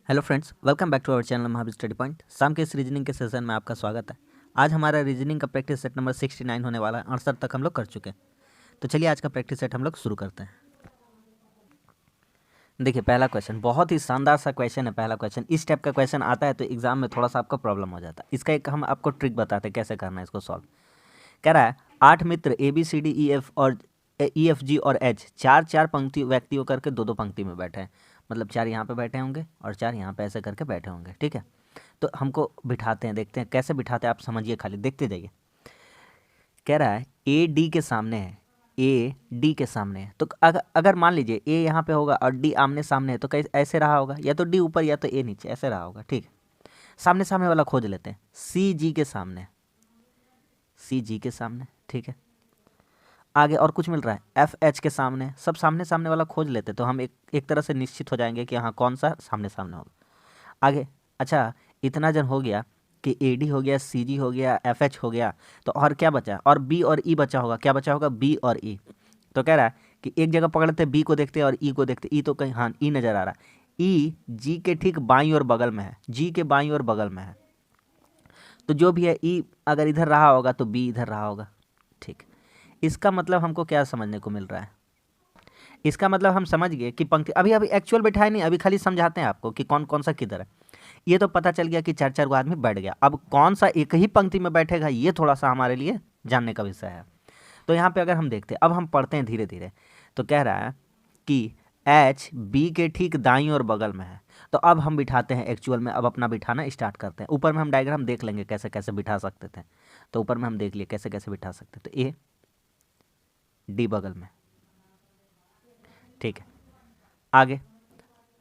Hello friends, welcome back to our channel Mahavir study point. शाम के इस रीजनिंग के सेशन में आपका स्वागत है। आज हमारा रीजनिंग का प्रैक्टिस सेट नंबर 69 होने वाला है। 68 तक हम लोग कर चुके हैं। तो चलिए आज का प्रैक्टिस सेट हम लोग शुरू करते हैं। देखिए, पहला क्वेश्चन बहुत ही शानदार सा क्वेश्चन है। पहला क्वेश्चन इस टाइप का क्वेश्चन आता है तो एग्जाम में थोड़ा सा आपका प्रॉब्लम हो जाता है। इसका एक हम आपको ट्रिक बताते हैं कैसे करना है इसको सॉल्व। कह रहा है 8 मित्र ए एफ जी और एच चार चार पंक्ति व्यक्तियों करके दो दो पंक्ति में बैठे हैं। मतलब 4 यहाँ पे बैठे होंगे और 4 यहाँ पे ऐसे करके बैठे होंगे। ठीक है, तो हमको बिठाते हैं, देखते हैं कैसे बिठाते हैं। आप समझिए, खाली देखते जाइए। कह रहा है ए डी के सामने है, ए डी के सामने है। तो अगर मान लीजिए ए यहाँ पे होगा और डी आमने सामने है तो कैसे ऐसे रहा होगा, या तो डी ऊपर या तो ए नीचे, ऐसे रहा होगा। ठीक है, सामने सामने वाला खोज लेते हैं। सी जी के सामने, सी जी के सामने। ठीक है, आगे और कुछ मिल रहा है, एफ एच के सामने। सब सामने सामने वाला खोज लेते तो हम एक तरह से निश्चित हो जाएंगे कि हाँ कौन सा सामने सामने होगा। आगे अच्छा, इतना जन हो गया कि ए डी हो गया, सी जी हो गया, एफ एच हो गया। तो और क्या बचा, और बी और ई बचा होगा। क्या बचा होगा, बी और ई। तो कह रहा है कि एक जगह पकड़ लेते, बी को देखते और ई को देखते। ई तो कहीं, हाँ ई नज़र आ रहा है। ई जी के ठीक बाईं और बगल में है, जी के बाईं और बगल में है। तो जो भी है, ई अगर इधर रहा होगा तो बी इधर रहा होगा। ठीक, इसका मतलब हमको क्या समझने को मिल रहा है। इसका मतलब हम समझ गए कि पंक्ति अभी अभी एक्चुअल बैठा है नहीं, अभी खाली समझाते हैं आपको कि कौन कौन सा किधर है। ये तो पता चल गया कि 4 4 गो आदमी बैठ गया। अब कौन सा एक ही पंक्ति में बैठेगा, ये थोड़ा सा हमारे लिए जानने का विषय है। तो यहाँ पे अगर हम देखते हैं, अब हम पढ़ते हैं धीरे धीरे। तो कह रहा है कि एच बी के ठीक दाईं और बगल में है। तो अब हम बिठाते हैं एक्चुअल में, अब अपना बिठाना स्टार्ट करते हैं। ऊपर में हम डायग्राम देख लेंगे कैसे कैसे बिठा सकते थे। तो ऊपर में हम देख लिए कैसे कैसे बिठा सकते थे। ए डी बगल में, ठीक है। आगे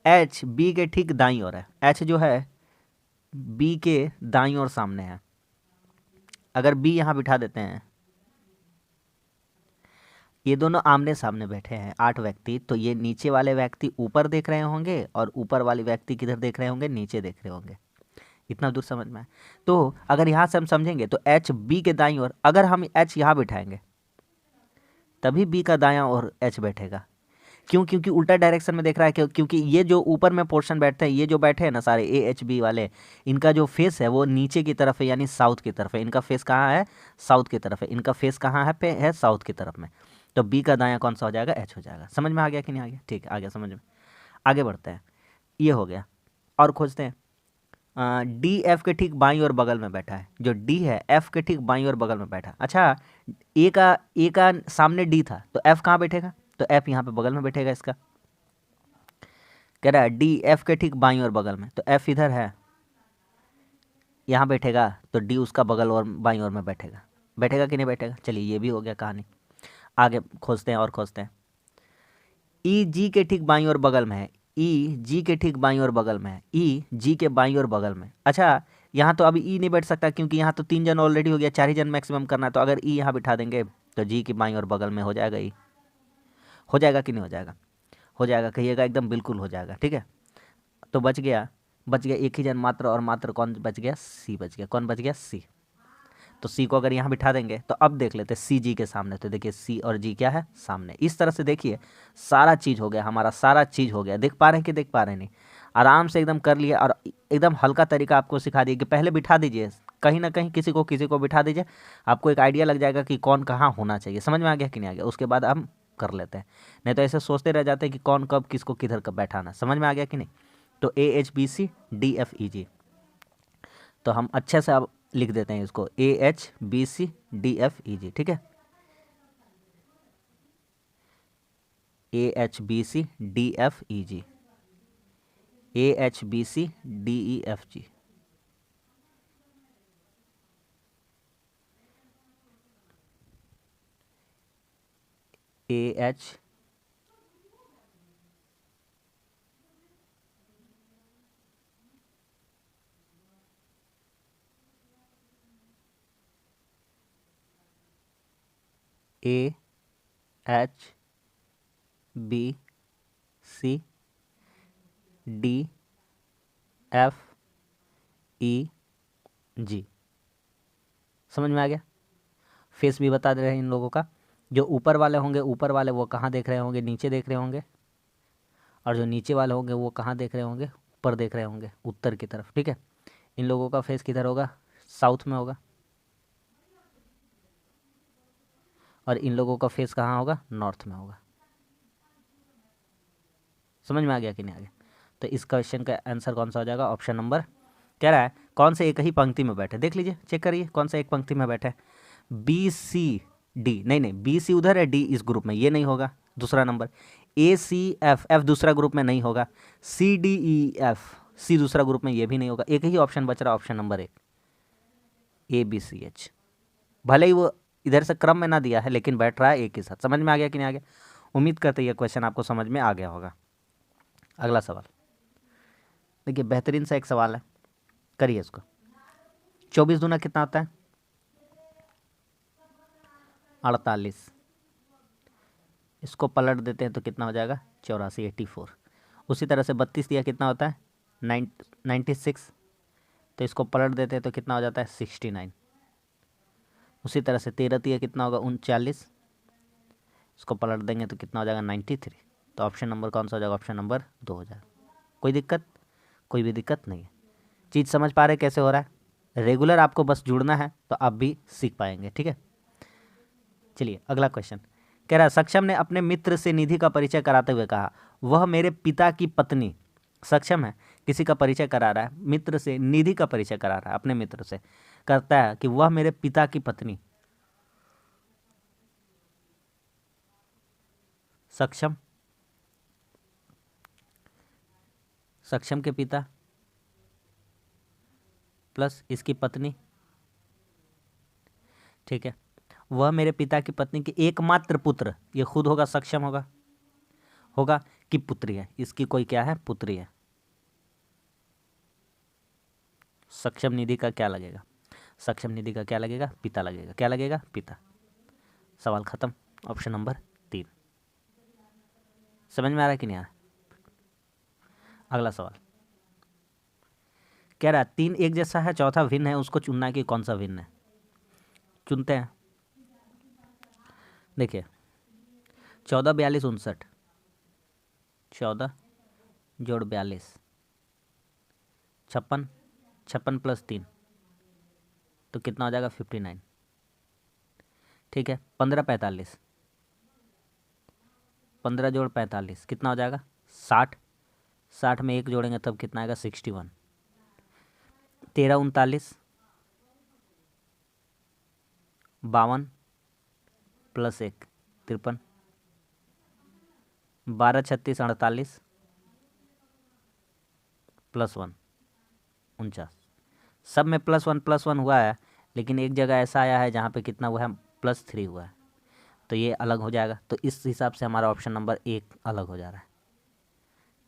एच बी के ठीक दाईं ओर है। एच जो है बी के दाईं ओर सामने है। अगर बी यहाँ बिठा देते हैं, ये दोनों आमने सामने बैठे हैं 8 व्यक्ति। तो ये नीचे वाले व्यक्ति ऊपर देख रहे होंगे और ऊपर वाले व्यक्ति किधर देख रहे होंगे, नीचे देख रहे होंगे। इतना दूर समझ में आए। तो अगर यहाँ से हम समझेंगे तो एच बी के दाईं ओर, अगर हम एच यहाँ बिठाएंगे तभी बी का दायां ओर एच बैठेगा। क्यों, क्योंकि उल्टा डायरेक्शन में देख रहा है। क्योंकि ये जो ऊपर में पोर्शन बैठते हैं, ये जो बैठे हैं ना सारे ए एच बी वाले, इनका जो फेस है वो नीचे की तरफ है, यानी साउथ की तरफ है। इनका फेस कहाँ है, साउथ की तरफ है। इनका फेस कहाँ है, पे है साउथ की तरफ में। तो बी का दायां कौन सा हो जाएगा, एच हो जाएगा। समझ में आ गया कि नहीं आ गया? ठीक है, आ गया समझ में। आगे बढ़ते हैं, ये हो गया। और खोजते हैं, डी एफ के ठीक बाईं और बगल में बैठा है। जो डी है एफ के ठीक बाईं और बगल में बैठा। अच्छा, ए का सामने डी था तो एफ कहाँ बैठेगा, तो एफ यहाँ पे बगल में बैठेगा इसका। कह रहा है डी एफ के ठीक बाईं और बगल में, तो एफ इधर है, यहाँ बैठेगा। तो डी उसका बगल और बाईं ओर में बैठेगा। बैठेगा कि नहीं बैठेगा? चलिए, ये भी हो गया कहानी। आगे खोजते हैं और खोजते हैं। ई जी के ठीक बाईं और बगल में है। ई जी के ठीक बाईं और बगल में है। ई जी के बाईं और बगल में। अच्छा, यहाँ तो अभी ई नहीं बैठ सकता क्योंकि यहाँ तो 3 जन ऑलरेडी हो गया, 4 ही जन मैक्सिमम करना है। तो अगर ई यहाँ बिठा देंगे तो जी की बाईं और बगल में हो जाएगा। ई हो जाएगा कि नहीं हो जाएगा? हो जाएगा, कहिएगा एकदम बिल्कुल हो जाएगा। ठीक है, तो बच गया, बच गया एक ही जन मात्र, और मात्र कौन बच गया, सी बच गया। कौन बच गया, सी। तो सी को अगर यहाँ बिठा देंगे तो अब देख लेते हैं सी जी के सामने। तो देखिए सी और जी क्या है, सामने। इस तरह से देखिए सारा चीज़ हो गया, हमारा सारा चीज़ हो गया। देख पा रहे हैं कि देख पा रहे हैं नहीं? आराम से एकदम कर लिया। और एकदम हल्का तरीका आपको सिखा दिया कि पहले बिठा दीजिए, कहीं ना कहीं किसी को बिठा दीजिए। आपको एक आइडिया लग जाएगा कि कौन कहाँ होना चाहिए। समझ में आ गया कि नहीं आ गया? उसके बाद हम कर लेते हैं। नहीं तो ऐसे सोचते रह जाते हैं कि कौन कब किसको किधर कब बैठाना। समझ में आ गया कि नहीं? तो A H B C D F E G, तो हम अच्छे से अब लिख देते हैं इसको, A H B C D F E G. ठीक है, A H B C D F E G, A H B C D E F G. A H A H B C D F E G. समझ में आ गया? Face भी बता दे रहे हैं इन लोगों का। जो ऊपर वाले होंगे, ऊपर वाले वो कहाँ देख रहे होंगे, नीचे देख रहे होंगे। और जो नीचे वाले होंगे वो कहाँ देख रहे होंगे, ऊपर देख रहे होंगे, उत्तर की तरफ, ठीक है। इन लोगों का फेस किधर होगा, साउथ में होगा, और इन लोगों का फेस कहाँ होगा, नॉर्थ में होगा। समझ में आ गया कि नहीं आ गया? तो इस क्वेश्चन का आंसर कौन सा हो जाएगा, ऑप्शन नंबर, कह रहा है कौन से एक ही पंक्ति में बैठे, देख लीजिए, चेक करिए कौन सा एक पंक्ति में बैठे। बी सी डी, नहीं नहीं, बी सी उधर है, डी इस ग्रुप में, ये नहीं होगा। दूसरा number A C F, F दूसरा ग्रुप में नहीं होगा। सी डी ई एफ, सी दूसरा ग्रुप में, ये भी नहीं होगा। एक ही ऑप्शन बच रहा, option number 1, A B C H. भले ही वो इधर से क्रम में ना दिया है, लेकिन बैठ रहा है एक ही साथ। समझ में आ गया कि नहीं आ गया? उम्मीद करते ये क्वेश्चन आपको समझ में आ गया होगा। अगला सवाल देखिए, बेहतरीन सा एक सवाल है, करिए इसको। 24 दूना कितना होता है, 48। इसको पलट देते हैं तो कितना हो जाएगा, 84, 84। उसी तरह से 32 दिया कितना होता है, 96। तो इसको पलट देते हैं तो कितना हो जाता है, 69। उसी तरह से 13 दिया कितना होगा, 39। इसको पलट देंगे तो कितना हो जाएगा, 93। तो ऑप्शन नंबर कौन सा हो जाएगा, ऑप्शन नंबर 2 हो जाएगा। कोई दिक्कत, कोई भी दिक्कत नहीं है। चीज़ समझ पा रहे कैसे हो रहा है? रेगुलर आपको बस जुड़ना है तो आप भी सीख पाएंगे, ठीक है। चलिए अगला क्वेश्चन कह रहा है, सक्षम ने अपने मित्र से निधि का परिचय कराते हुए कहा, वह मेरे पिता की पत्नी। सक्षम है, किसी का परिचय करा रहा है, मित्र से निधि का परिचय करा रहा है, अपने मित्र से करता है कि वह मेरे पिता की पत्नी। सक्षम, सक्षम के पिता प्लस इसकी पत्नी, ठीक है। वह मेरे पिता की पत्नी के एकमात्र पुत्र, ये खुद होगा, सक्षम होगा, होगा कि पुत्री है, इसकी कोई क्या है, पुत्री है। सक्षम निधि का क्या लगेगा, सक्षम निधि का क्या लगेगा, पिता लगेगा। क्या लगेगा, पिता। सवाल खत्म, ऑप्शन नंबर 3। समझ में आ रहा है कि नहीं आ रहा? अगला सवाल कह रहा है, 3 एक जैसा है, चौथा भिन्न है, उसको चुनना है कि कौन सा भिन्न है। चुनते हैं। देखिए 14, 42, 59, 14 जोड़ 42, 56, 56 प्लस 3 तो कितना हो जाएगा, 59, ठीक है। 15, 45, 15 जोड़ 45 कितना हो जाएगा, 60, 60 में 1 जोड़ेंगे तब कितना आएगा, 61। 13, 39, 52 प्लस 1, 53। 12, 36, 48 प्लस 1, 49। सब में प्लस वन हुआ है, लेकिन एक जगह ऐसा आया है जहाँ पे कितना हुआ है, +3 हुआ है, तो ये अलग हो जाएगा। तो इस हिसाब से हमारा ऑप्शन नंबर 1 अलग हो जा रहा है।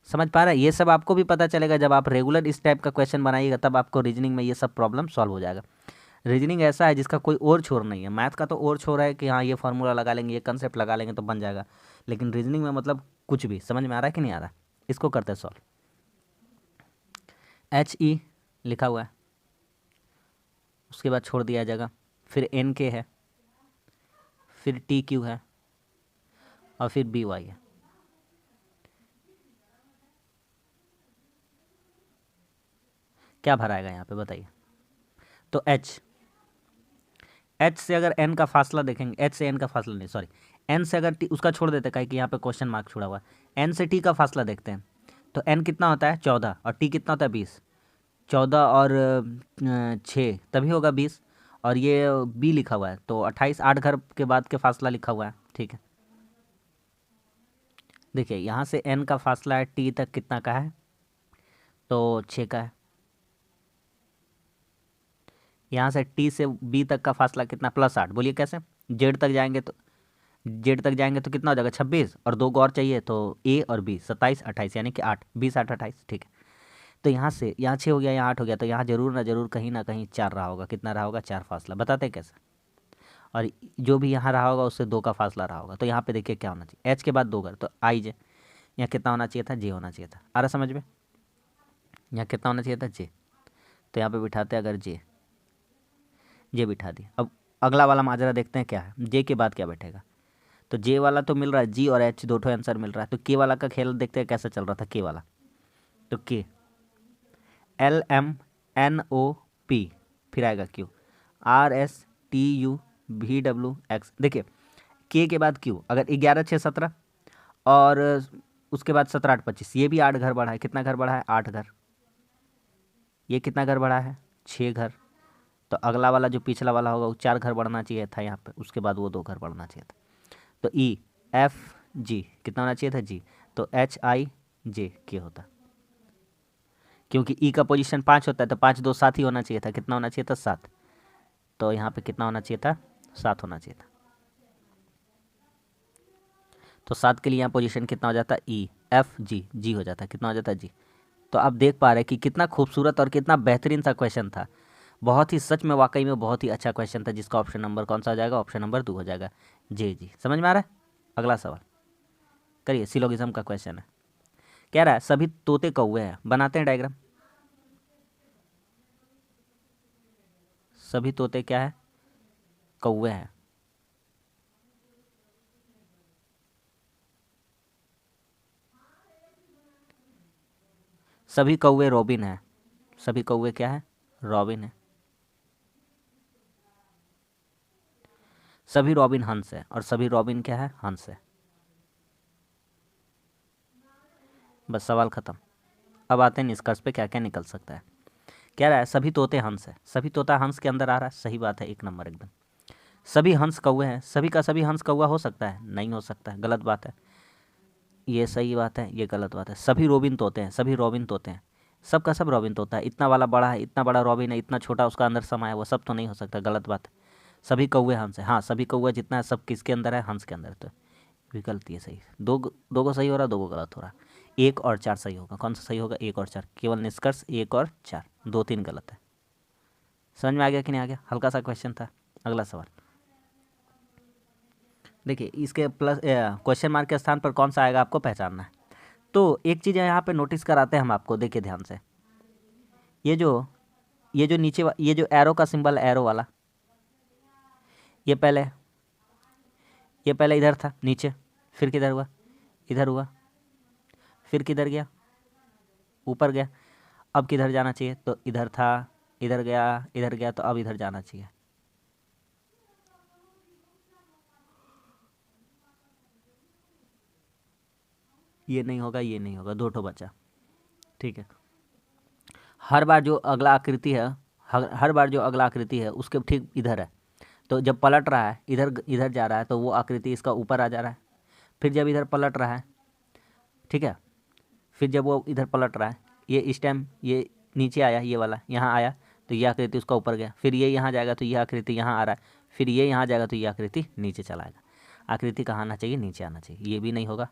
समझ पा रहे हैं? ये सब आपको भी पता चलेगा जब आप रेगुलर इस टाइप का क्वेश्चन बनाइएगा, तब आपको रीजनिंग में ये सब प्रॉब्लम सॉल्व हो जाएगा। रीजनिंग ऐसा है जिसका कोई और छोर नहीं है। मैथ का तो और छोर है कि हाँ ये फार्मूला लगा लेंगे, ये कंसेप्ट लगा लेंगे तो बन जाएगा, लेकिन रीजनिंग में मतलब कुछ भी। समझ में आ रहा है कि नहीं आ रहा? इसको करते हैं सॉल्व। HE लिखा हुआ है, उसके बाद छोड़ दिया जाएगा, फिर NK है, फिर TQ है, और फिर BY है। क्या भराएगा यहाँ पे बताइए? तो H से अगर N का फासला देखेंगे, H से N का फासला नहीं, सॉरी, N से अगर T, उसका छोड़ देते हैं कि यहाँ पे क्वेश्चन मार्क छुड़ा हुआ है। N से T का फासला देखते हैं, तो N कितना होता है, 14, और T कितना होता है, 20। 14 और 6 तभी होगा 20, और ये B लिखा हुआ है तो 28, 8 घर के बाद के फासला लिखा हुआ है, ठीक है। देखिए यहाँ से N का फासला है T तक कितना का है, तो 6 का है। यहाँ से T से B तक का फासला कितना, +8। बोलिए कैसे? Z तक जाएंगे तो, Z तक जाएंगे तो कितना हो जाएगा, 26, और 2 और चाहिए तो A और B, 27, 28, यानी कि 8, 20, 8, 28, ठीक है। तो यहाँ से यहाँ 6 हो गया, यहाँ 8 हो गया, तो यहाँ जरूर ना कहीं 4 रहा होगा। कितना रहा होगा, 4 फासला। बताते कैसे? और जो भी यहाँ रहा होगा उससे 2 का फासला रहा होगा। तो यहाँ पे देखिए क्या होना चाहिए, H के बाद 2 घर, तो IJ। यहाँ कितना होना चाहिए था, J होना चाहिए था। आ रहा समझ में? यहाँ कितना होना चाहिए था, J। तो यहाँ पे बिठाते अगर J बिठा दिया। अब अगला वाला माजरा देखते हैं क्या है, J के बाद क्या बैठेगा। तो J वाला तो मिल रहा है, G और H दो ठो आंसर मिल रहा है। तो K वाला का खेल देखते हैं कैसा चल रहा था, K वाला। तो K LMNOP, फिर आएगा Q, RSTUVWX। देखिए K के बाद Q, अगर 11 6 17 और उसके बाद 17 8 25, ये भी 8 घर बढ़ा है। कितना घर बढ़ा है? 8 घर। ये कितना घर बढ़ा है? 6 घर। तो अगला वाला जो पिछला वाला होगा वो 4 घर बढ़ना चाहिए था यहाँ पे, उसके बाद वो 2 घर बढ़ना चाहिए था। तो EFG कितना होना चाहिए था? G। तो HIJK होता, क्योंकि E का पोजीशन 5 होता है, तो 5 2 7 ही होना चाहिए था। कितना होना चाहिए था? 7। तो यहाँ पे कितना होना चाहिए था? 7 होना चाहिए था। तो 7 के लिए यहाँ पोजीशन कितना हो जाता? EFG, G हो जाता। कितना हो जाता? G। तो आप देख पा रहे हैं कि कितना खूबसूरत और कितना बेहतरीन सा क्वेश्चन था। बहुत ही, सच में वाकई में बहुत ही अच्छा क्वेश्चन था, जिसका ऑप्शन नंबर कौन सा हो जाएगा? ऑप्शन नंबर 2 हो जाएगा, जी। समझ में आ रहा है? अगला सवाल करिए। सिलोगिज्म का क्वेश्चन है। कह रहा है सभी तोते कौवे हैं। बनाते हैं डायग्राम। सभी तोते क्या है? कौवे हैं। सभी कौवे रॉबिन है। सभी कौवे क्या है? रॉबिन है। सभी रॉबिन हंस है, और सभी रॉबिन क्या है? हंस है। बस सवाल खत्म। अब आते हैं निष्कर्ष पे, क्या क्या निकल सकता है। कह रहा है सभी तोते हंस है। सभी तोता हंस के अंदर आ रहा है, सही बात है, 1 नंबर एकदम। सभी हंस कौवे हैं। सभी का सभी हंस कौवा हो सकता है? नहीं हो सकता है, गलत बात है। ये सही बात है, ये गलत बात है। सभी रोबिन तोते हैं। सभी रॉबिन तोते हैं। सब का सब रॉबिन तोता है। इतना वाला बड़ा है, इतना बड़ा रॉबिन है, इतना छोटा उसका अंदर समाया है, वो सब तो नहीं हो सकता, गलत बात है। सभी कौवे हंस है। हाँ, सभी कौवा जितना है सब किसके अंदर है? हंस के अंदर। तो विकल्प ये सही। दो को सही हो रहा, 2 को गलत हो रहा। 1 और 4 सही होगा। कौन सा सही होगा? 1 और 4। केवल निष्कर्ष 1 और 4, 2 3 गलत है। समझ में आ गया कि नहीं आ गया? हल्का सा क्वेश्चन था। अगला सवाल देखिए, इसके प्लस क्वेश्चन मार्क के स्थान पर कौन सा आएगा आपको पहचानना है। तो एक चीज़ यहाँ पे नोटिस कराते हैं हम आपको, देखिए ध्यान से। ये जो नीचे ये जो एरो का सिंबल है, एरो वाला, ये पहले इधर था नीचे, फिर किधर हुआ? इधर हुआ, फिर किधर गया? ऊपर गया। अब किधर जाना चाहिए? तो इधर था, इधर गया, तो अब इधर जाना चाहिए। ये नहीं होगा, ये नहीं होगा, 2 ठो बचा। ठीक है। हर बार जो अगला आकृति है, हर बार जो अगला आकृति है उसके ठीक इधर है। तो जब पलट रहा है, इधर इधर जा रहा है, तो वो आकृति इसका ऊपर आ जा रहा है। फिर जब इधर पलट रहा है, ठीक है, फिर जब वो इधर पलट रहा है, ये इस टाइम ये नीचे आया, ये वाला यहाँ आया, तो ये आकृति उसका ऊपर गया। फिर ये यहाँ जाएगा तो ये आकृति यहाँ आ रहा है। फिर ये यहाँ जाएगा तो ये आकृति नीचे चला आएगा। आकृति कहाँ आना चाहिए? नीचे आना चाहिए। ये भी नहीं होगा।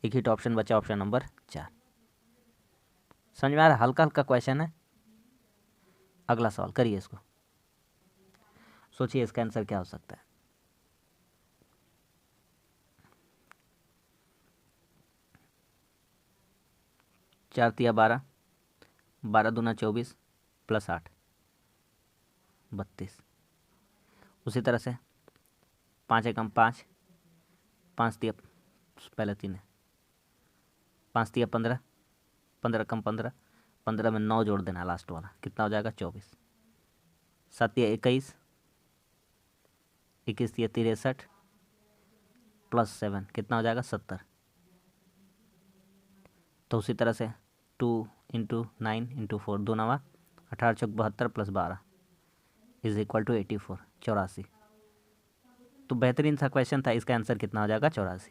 एक ही ऑप्शन बचा, ऑप्शन नंबर 4। समझ में आ रहा है? हल्का हल्का क्वेश्चन है। अगला सवाल करिए इसको, सोचिए इसका आंसर क्या हो सकता है। चार तिया 12, 12 दूना 24 प्लस 8 32। उसी तरह से 5 एकम 5, 5 तिया पहले 3 है, 5 तिया 15, 15 कम 15, 15 में 9 जोड़ देना लास्ट वाला, कितना हो जाएगा? 24। 7 तिया 21, 21 तिया 63 प्लस 7 कितना हो जाएगा? 70। तो उसी तरह से 2 इंटू 9 इंटू 4, 2 नवा 18 चौक 72 प्लस 12 इज इक्वल टू 84, 84। तो बेहतरीन सा क्वेश्चन था, इसका आंसर कितना हो जाएगा? 84।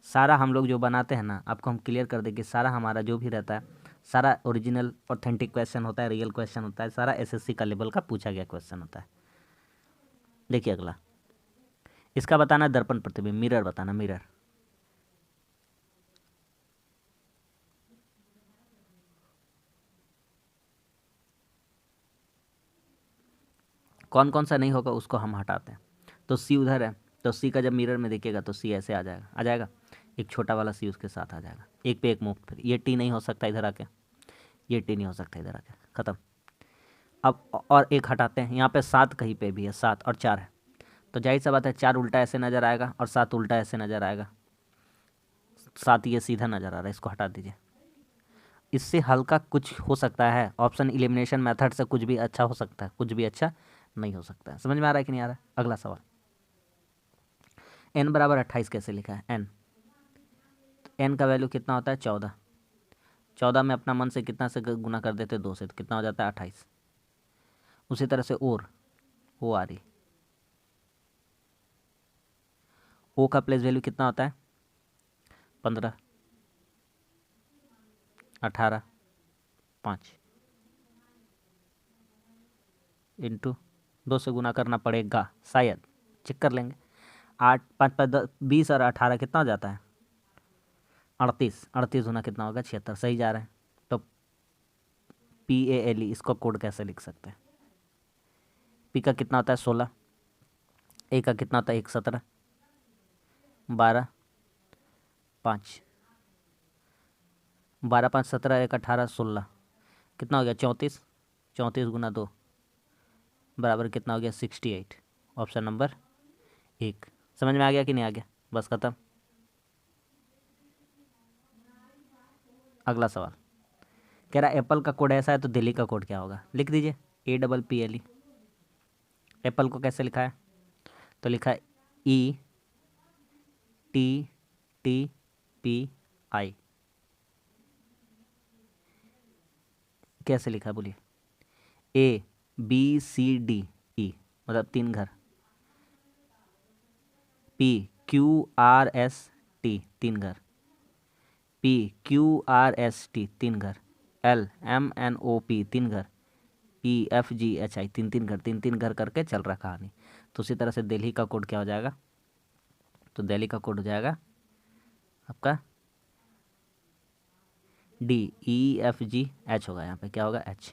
सारा हम लोग जो बनाते हैं ना, आपको हम क्लियर कर देंगे, सारा हमारा जो भी रहता है, सारा ओरिजिनल ऑथेंटिक क्वेश्चन होता है, रियल क्वेश्चन होता है, सारा एसएससी का लेवल का पूछा गया क्वेश्चन होता है। देखिए अगला, इसका बताना दर्पण प्रतिबिंब, मिरर बताना, मिरर। कौन कौन सा नहीं होगा उसको हम हटाते हैं। तो सी उधर है, तो सी का जब मिरर में देखिएगा तो सी ऐसे आ जाएगा, एक छोटा वाला सी उसके साथ आ जाएगा, एक पे एक मुफ्त। फिर ये टी नहीं हो सकता इधर आके, ये टी नहीं हो सकता इधर आके, ख़त्म। अब और एक हटाते हैं, यहाँ पे 7 कहीं पे भी है, 7 और 4 है, तो जाहिर सा बात है 4 उल्टा ऐसे नज़र आएगा और 7 उल्टा ऐसे नज़र आएगा। साथ ये सीधा नज़र आ रहा है, इसको हटा दीजिए। इससे हल्का कुछ हो सकता है, ऑप्शन इलिमिनेशन मेथड से कुछ भी अच्छा हो सकता है, कुछ भी अच्छा नहीं हो सकता है। समझ में आ रहा है कि नहीं आ रहा है? अगला सवाल, n बराबर 28 कैसे लिखा है? n का वैल्यू कितना होता है? 14। 14 में अपना मन से कितना से गुना कर देते? 2 से, तो कितना हो जाता है? 28। उसी तरह से और ओ आ रही, ओ का प्लेस वैल्यू कितना होता है? 15, 18, 5 इंटू 2 से गुना करना पड़ेगा शायद, चेक कर लेंगे। 8 5 5 10 20 और 18 कितना हो जाता है? 38। 38 गुना कितना होगा? 76। सही जा रहा है। तो PALE इसको कोड कैसे लिख सकते हैं? P का कितना होता है? 16। A का कितना होता है? 1 17, 12 5, 12 5 17, 1 18 16, कितना हो गया? 34। 34 गुना 2 बराबर कितना हो गया? 68। Option number 1। समझ में आ गया कि नहीं आ गया? बस खत्म। अगला सवाल कह रहा एप्पल का कोड ऐसा है तो दिल्ली का कोड क्या होगा? लिख दीजिए, APPLE। एप्पल को कैसे लिखा है? तो लिखा है ETTPI। कैसे लिखा है बोलिए? ABCDE मतलब 3 घर, PQRST 3 घर, PQRST 3 घर, LMNOP 3 घर, EFGHI 3 घर, 3 घर करके चल रहा कहानी। तो उसी तरह से दिल्ली का कोड क्या हो जाएगा? तो दिल्ली का कोड हो जाएगा आपका DEFGH होगा। यहाँ पे क्या होगा? H।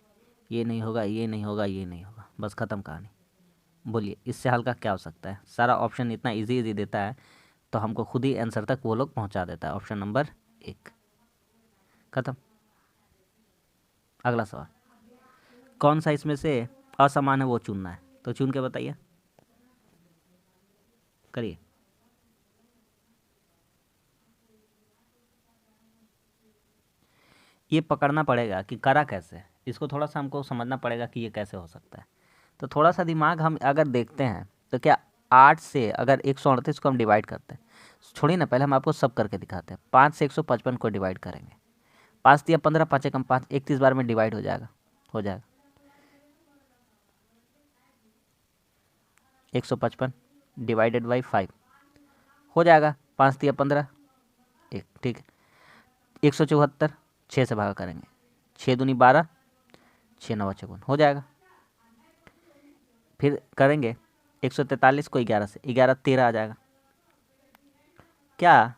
ये नहीं होगा, ये नहीं होगा, ये नहीं होगा, बस ख़त्म कहानी। बोलिए इससे हल्का क्या हो सकता है? सारा ऑप्शन इतना इजी इजी देता है तो हमको खुद ही आंसर तक वो लोग पहुंचा देता है। ऑप्शन नंबर 1 खत्म। अगला सवाल, कौन सा इसमें से असमान है वो चुनना है, तो चुन के बताइए, करिए। ये पकड़ना पड़ेगा कि करा कैसे है, इसको थोड़ा सा हमको समझना पड़ेगा कि ये कैसे हो सकता है। तो थोड़ा सा दिमाग हम अगर देखते हैं तो क्या 8 से अगर 138 को हम डिवाइड करते हैं, छोड़िए ना, पहले हम आपको सब करके दिखाते हैं। 5 से 155 को डिवाइड करेंगे, 5 दिया 15, 5 एकम 5, 31 बार में डिवाइड हो जाएगा। 155 डिवाइडेड बाई 5 हो जाएगा, 5 दिया 15, 1, ठीक है। 174 6 से भागा करेंगे, 6 दूनी 12, 6 9 54 हो जाएगा। फिर करेंगे 143 को 11 से, 11 13 आ जाएगा। क्या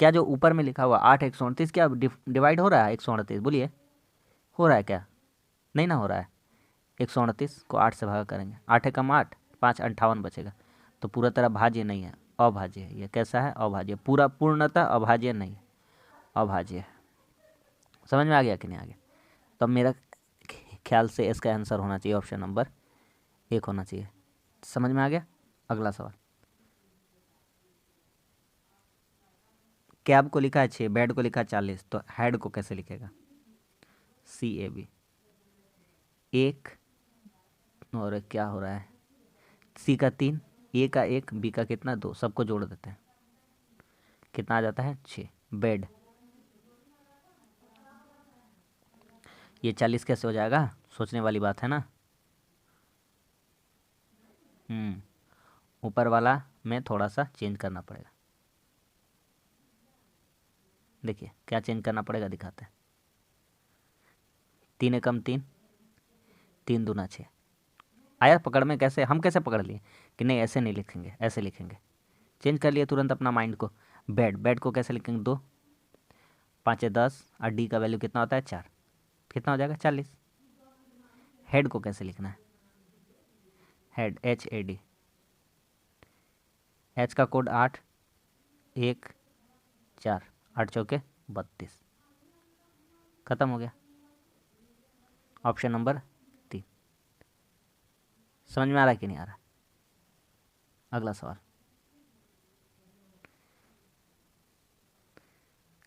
क्या जो ऊपर में लिखा हुआ 8 138 क्या डिवाइड हो रहा है? 138 बोलिए, हो रहा है क्या? नहीं ना हो रहा है। 138 को 8 से भागा करेंगे, 8 एकम 8, 5 58 बचेगा। तो पूरा तरह भाज्य नहीं है, अभाज्य है। ये कैसा है? अभाज्य। पूरा पूर्णतः अभाज्य नहीं है, अभाज्य है। समझ में आ गया कि नहीं आ गया? तो मेरा ख्याल से इसका आंसर होना चाहिए ऑप्शन नंबर 1 होना चाहिए। समझ में आ गया? अगला सवाल, कैब को लिखा है 6, बेड को लिखा है 40, तो हेड को कैसे लिखेगा? CAB। 1 और क्या हो रहा है? C का 3, A का 1, B का कितना? 2, सबको जोड़ देते हैं, कितना आ जाता है? 6। बेड, ये 40 कैसे हो जाएगा? सोचने वाली बात है ना। ऊपर वाला में थोड़ा सा चेंज करना पड़ेगा। देखिए क्या चेंज करना पड़ेगा, दिखाते हैं। 3 एकम 3, 3 दूना 6। आया पकड़ में? कैसे हम कैसे पकड़ लिए कि नहीं ऐसे नहीं लिखेंगे, ऐसे लिखेंगे। चेंज कर लिए तुरंत अपना माइंड को। बेड, बेड को कैसे लिखेंगे? 2 5 10, और डी का वैल्यू कितना होता है? 4, कितना हो जाएगा? 40। हेड को कैसे लिखना है? हेड HAD, H का कोड 8 1 4, 8 चौके 32, खत्म हो गया। Option number 3। समझ में आ रहा है कि नहीं आ रहा? अगला सवाल,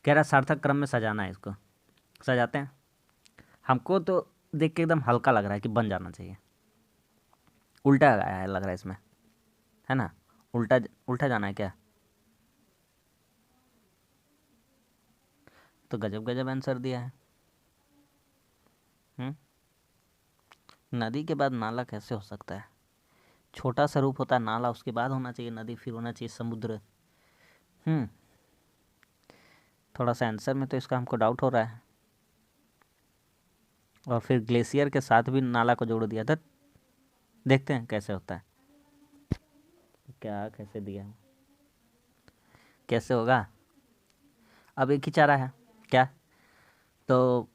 कह रहा सार्थक क्रम में सजाना है इसको, सजाते हैं। हमको तो देख के एकदम हल्का लग रहा है कि बन जाना चाहिए। उल्टा आया है लग रहा है इसमें, है ना? उल्टा उल्टा जाना है क्या? तो गजब गजब आंसर दिया है। हम्म। नदी के बाद नाला कैसे हो सकता है? छोटा सा रूप होता है नाला, उसके बाद होना चाहिए नदी, फिर होना चाहिए समुद्र। हम्म। थोड़ा सा आंसर में तो इसका हमको डाउट हो रहा है। और फिर ग्लेशियर के साथ भी नाला को जोड़ दिया था। देखते हैं कैसे होता है। क्या कैसे दिया है, कैसे होगा? अब एक ही चारा है क्या? तो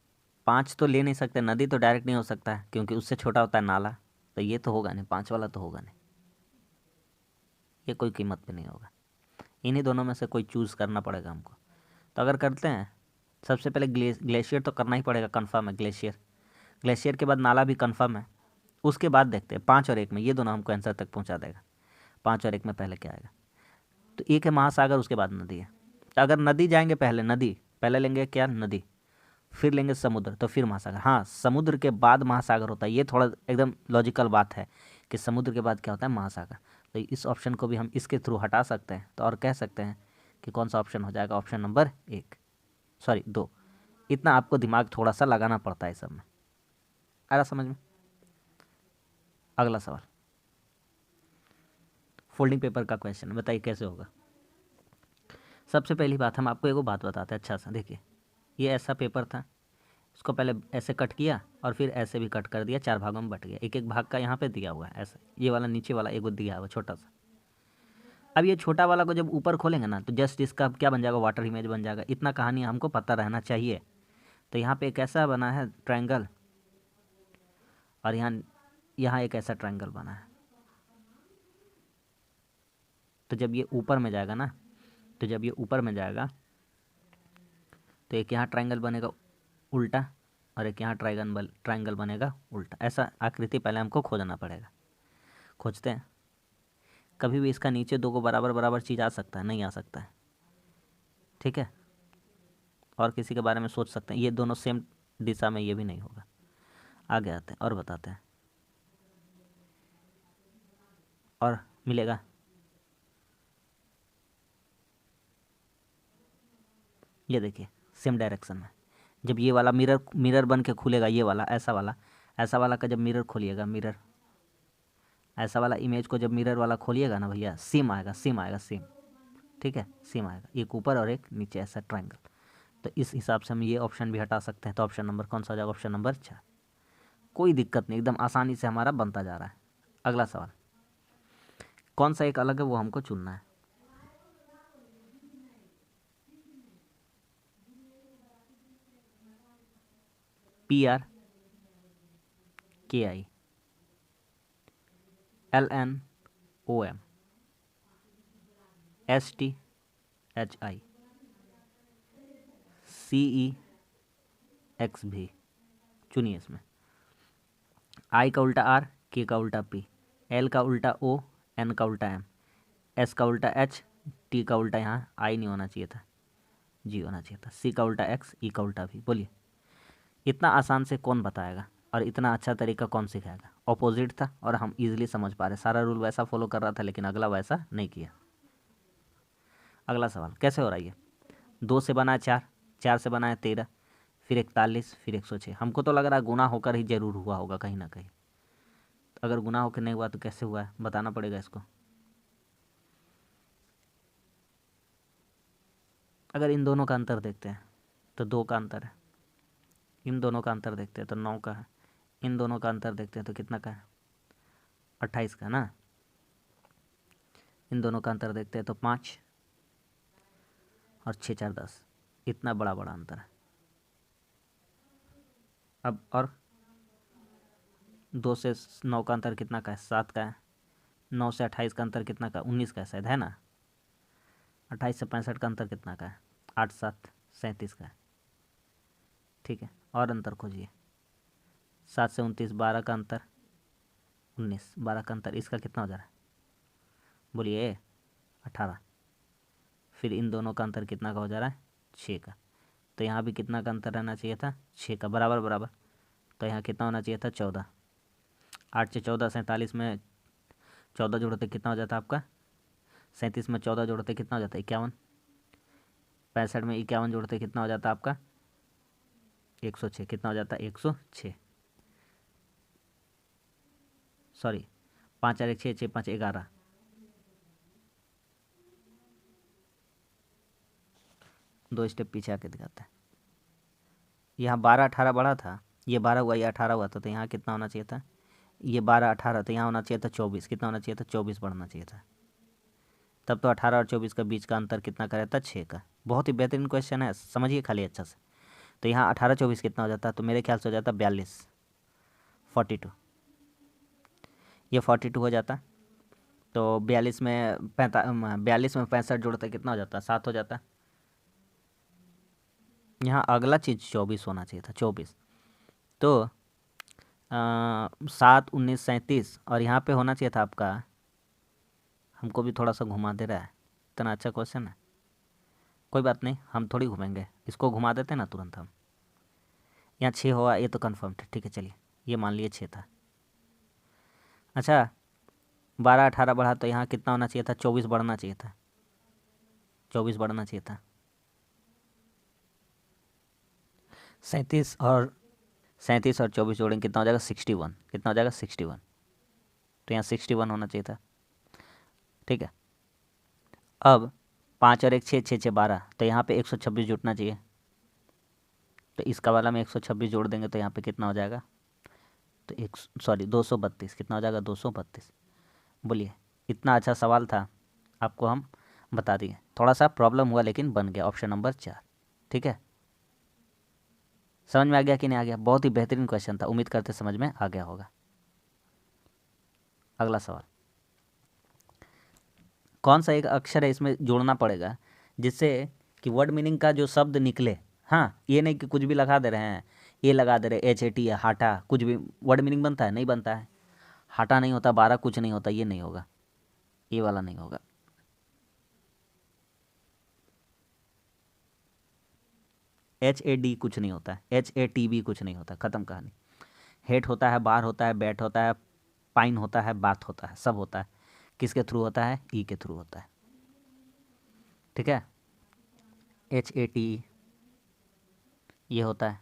5 तो ले नहीं सकते, नदी तो डायरेक्ट नहीं हो सकता है क्योंकि उससे छोटा होता है नाला। तो ये तो होगा नहीं, 5 वाला तो होगा नहीं, ये कोई कीमत पे नहीं होगा। इन्हीं दोनों में से कोई चूज़ करना पड़ेगा हमको। तो अगर करते हैं, सबसे पहले ग्लेशियर तो करना ही पड़ेगा, कंफर्म है ग्लेशियर। ग्लेशियर के बाद नाला भी कंफर्म है। उसके बाद देखते हैं 5 और 1 में, ये दोनों हमको आंसर तक पहुंचा देगा। 5 और 1 में पहले क्या आएगा? तो एक है महासागर, उसके बाद नदी है। तो अगर नदी जाएंगे पहले, नदी पहले लेंगे क्या? नदी, फिर लेंगे समुद्र, तो फिर महासागर। हाँ, समुद्र के बाद महासागर होता है, ये थोड़ा एकदम लॉजिकल बात है कि समुद्र के बाद क्या होता है? महासागर। तो इस ऑप्शन को भी हम इसके थ्रू हटा सकते हैं, तो और कह सकते हैं कि कौन सा ऑप्शन हो जाएगा? Option number 1, sorry 2। इतना आपको दिमाग थोड़ा सा लगाना पड़ता है सब में। आ रहा समझ में? अगला सवाल, फोल्डिंग पेपर का क्वेश्चन, बताइए कैसे होगा। सबसे पहली बात, हम आपको एगो बात बताते हैं अच्छा सा, देखिए। ये ऐसा पेपर था, इसको पहले ऐसे कट किया और फिर ऐसे भी कट कर दिया, 4 भागों में बट गया। एक एक भाग का यहाँ पे दिया हुआ है ऐसे, ये वाला नीचे वाला एगो दिया हुआ छोटा सा। अब ये छोटा वाला को जब ऊपर खोलेंगे ना, तो जस्ट इसका क्या बन जाएगा? वाटर इमेज बन जाएगा। इतना कहानी हमको पता रहना चाहिए। तो यहाँ पे एक ऐसा बना है ट्रायंगल, और यहाँ यहाँ एक ऐसा ट्रायंगल बना है। तो जब ये ऊपर में जाएगा ना, तो जब ये ऊपर में जाएगा तो एक यहाँ ट्रायंगल बनेगा उल्टा, और एक यहाँ ट्रायंगल बनेगा उल्टा। ऐसा आकृति पहले हमको खोजना पड़ेगा। खोजते हैं। कभी भी इसका नीचे 2 को बराबर बराबर चीज़ आ सकता है? नहीं आ सकता है, ठीक है। और किसी के बारे में सोच सकते हैं, ये दोनों सेम दिशा में, ये भी नहीं होगा। आगे आते हैं और बताते हैं, और मिलेगा। ये देखिए सेम डायरेक्शन में, जब ये वाला मिरर मिरर बन के खुलेगा, ये वाला ऐसा वाला का जब मिरर खोलिएगा, मिरर ऐसा वाला इमेज को जब मिरर वाला खोलिएगा ना भैया, सेम आएगा, सेम आएगा, सेम। ठीक है, सेम आएगा, एक ऊपर और एक नीचे, ऐसा ट्रायंगल। तो इस हिसाब से हम ये ऑप्शन भी हटा सकते हैं। तो ऑप्शन नंबर कौन सा हो जाएगा? Option number 4। कोई दिक्कत नहीं, एकदम आसानी से हमारा बनता जा रहा है। अगला सवाल, कौन सा एक अलग है वो हमको चुनना है। PRKI LNOM STHI CEXV, चुनिए इसमें। I का उल्टा R, K का उल्टा P, L का उल्टा O, N का उल्टा M, S का उल्टा H, T का उल्टा यहाँ I नहीं होना चाहिए था, G होना चाहिए था, C का उल्टा X, E का उल्टा V। बोलिए, इतना आसान से कौन बताएगा और इतना अच्छा तरीका कौन सिखाएगा? ऑपोजिट था और हम इजीली समझ पा रहे, सारा रूल वैसा फॉलो कर रहा था, लेकिन अगला वैसा नहीं किया। अगला सवाल कैसे हो रहा है ये? 2 से बना है 4, 4 से बना है 13, फिर 41, फिर 106। हमको तो लग रहा है गुना होकर ही जरूर हुआ होगा कहीं ना कहीं। तो अगर गुना होकर नहीं हुआ तो कैसे हुआ है, बताना पड़ेगा इसको। अगर इन दोनों का अंतर देखते हैं तो 2 का अंतर है, इन दोनों का अंतर देखते हैं तो 9 का है, इन दोनों का अंतर देखते हैं तो कितना का है? 28 का ना। इन दोनों का अंतर देखते हैं तो 5 और 6 4 10, इतना बड़ा बड़ा अंतर है। अब और 2 से 9 का अंतर कितना का है? 7 का है। 9 से 28 का अंतर कितना का? 19 का है शायद, है ना। 28 से 65 का अंतर कितना का है? 8 7 37 का है। ठीक है, और अंतर खोजिए। 7 से 29, 12 का अंतर, 19, 12 का अंतर, इसका कितना हो जा रहा है? बोलिए, 18। फिर इन दोनों का अंतर कितना का हो जा रहा है? 6 का। तो यहाँ भी कितना का अंतर रहना चाहिए था? 6 का, बराबर बराबर। तो यहाँ कितना होना चाहिए था? 14। 8 से 14 47 में 14 जोड़ते कितना हो जाता आपका? 37 में 14 जोड़ते कितना हो जाता? 51। 65 में 51 जोड़ते कितना हो जाता आपका? 106। कितना हो जाता? 106। सॉरी, 5 और 1 6, 6 5 11। दो स्टेप पीछे आके दिखाता है। यहाँ 12 18 बढ़ा था, ये 12 हुआ, ये 18 हुआ था, तो यहाँ कितना होना चाहिए था? ये 12 18, तो यहाँ होना चाहिए था 24। कितना होना चाहिए था? 24 बढ़ना चाहिए था। तब तो 18 और 24 का बीच का अंतर कितना का रहता? 6 का। बहुत ही बेहतरीन क्वेश्चन है, समझिए खाली अच्छा से। तो यहाँ 18 24 कितना हो जाता? तो मेरे ख्याल से हो जाता 42, 42। ये 42 हो जाता। तो 42 में 65 जोड़ते कितना हो जाता? 7 हो जाता। यहाँ अगला चीज़ 24 होना चाहिए था, 24। तो 7 19 37, और यहाँ पे होना चाहिए था आपका, हमको भी थोड़ा सा घुमा दे रहा है, इतना अच्छा क्वेश्चन है। कोई बात नहीं, हम थोड़ी घुमेंगे, इसको घुमा देते ना तुरंत हम। यहाँ 6 हुआ, ये तो कन्फर्म था, ठीक है चलिए, ये मान लिए 6 था। अच्छा, 12 18 बढ़ा, तो यहाँ कितना होना चाहिए था? 24 बढ़ना चाहिए था, 24 बढ़ना चाहिए था। 37 और 24 जोड़ेंगे कितना हो जाएगा? 61। कितना हो जाएगा? 61। तो यहाँ 61 होना चाहिए था, ठीक है। अब 5 और 1 6, 6 6 12, तो यहाँ पे 126 जुटना चाहिए। तो इसका वाला में 126 जोड़ देंगे तो यहाँ पे कितना हो जाएगा? तो 232। कितना हो जाएगा? 232। बोलिए, इतना अच्छा सवाल था, आपको हम बता दिए। थोड़ा सा प्रॉब्लम हुआ लेकिन बन गया। ऑप्शन नंबर 4, ठीक है। समझ में आ गया कि नहीं आ गया? बहुत ही बेहतरीन क्वेश्चन था, उम्मीद करते समझ में आ गया होगा। अगला सवाल, कौन सा एक अक्षर है इसमें जोड़ना पड़ेगा जिससे कि वर्ड मीनिंग का जो शब्द निकले। हाँ, ये नहीं कि कुछ भी लगा दे रहे हैं, ये लगा दे रहे HAT है, हाटा, कुछ भी वर्ड मीनिंग बनता है? नहीं बनता है। हाटा नहीं होता, 12 कुछ नहीं होता, ये नहीं होगा, ये वाला नहीं होगा। HAD कुछ नहीं होता है, HAT भी कुछ नहीं होता, ख़त्म कहानी। हेट होता है, बार होता है, बैट होता है, पाइन होता है, बात होता है, सब होता है। किसके थ्रू होता है? ई के थ्रू होता है, ठीक है। HAT ये होता है।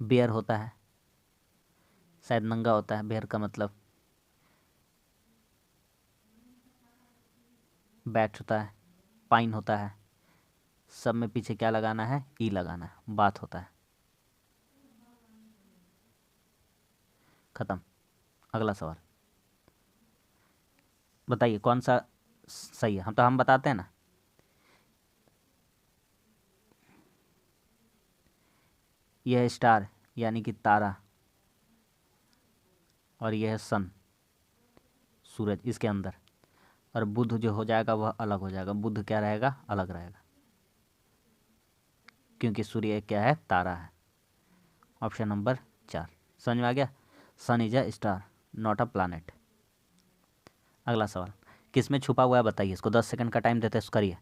बेयर होता है, शायद नंगा होता है बेयर का मतलब। बैट होता है, पाइन होता है, सब में पीछे क्या लगाना है? ई लगाना है, बात होता है, ख़त्म। अगला सवाल, बताइए कौन सा सही है? हम बताते हैं ना। यह है स्टार, यानी कि तारा, और यह है सन, सूरज इसके अंदर। और बुध जो हो जाएगा वह अलग हो जाएगा। बुध क्या रहेगा? अलग रहेगा, क्योंकि सूर्य क्या है? तारा है। ऑप्शन नंबर 4 समझ में आ गया? Sun is a star, not a planet. अगला सवाल, किस में छुपा हुआ है बताइए। इसको 10 सेकंड का टाइम देते हैं, करिए।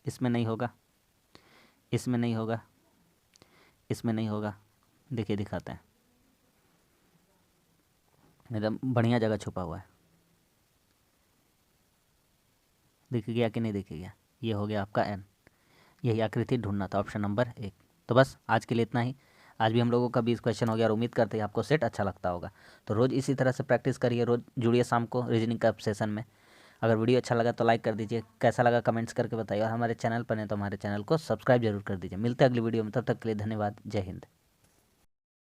इसमें नहीं होगा, इसमें नहीं होगा, इसमें नहीं होगा। देखिए दिखाते हैं, एकदम बढ़िया जगह छुपा हुआ है। दिख गया कि नहीं दिख गया? ये हो गया आपका एन। यही आकृति ढूंढना था, ऑप्शन नंबर 1। तो बस आज के लिए इतना ही। आज भी हम लोगों का 20 क्वेश्चन हो गया, और उम्मीद करते हैं आपको सेट अच्छा लगता होगा। तो रोज़ इसी तरह से प्रैक्टिस करिए, रोज़ जुड़िए शाम को रीजनिंग का सेशन में। अगर वीडियो अच्छा लगा तो लाइक कर दीजिए, कैसा लगा कमेंट्स करके बताइए, और हमारे चैनल पर नहीं तो हमारे चैनल को सब्सक्राइब जरूर कर दीजिए। मिलते हैं अगली वीडियो में, तब तक के लिए धन्यवाद। जय हिंद।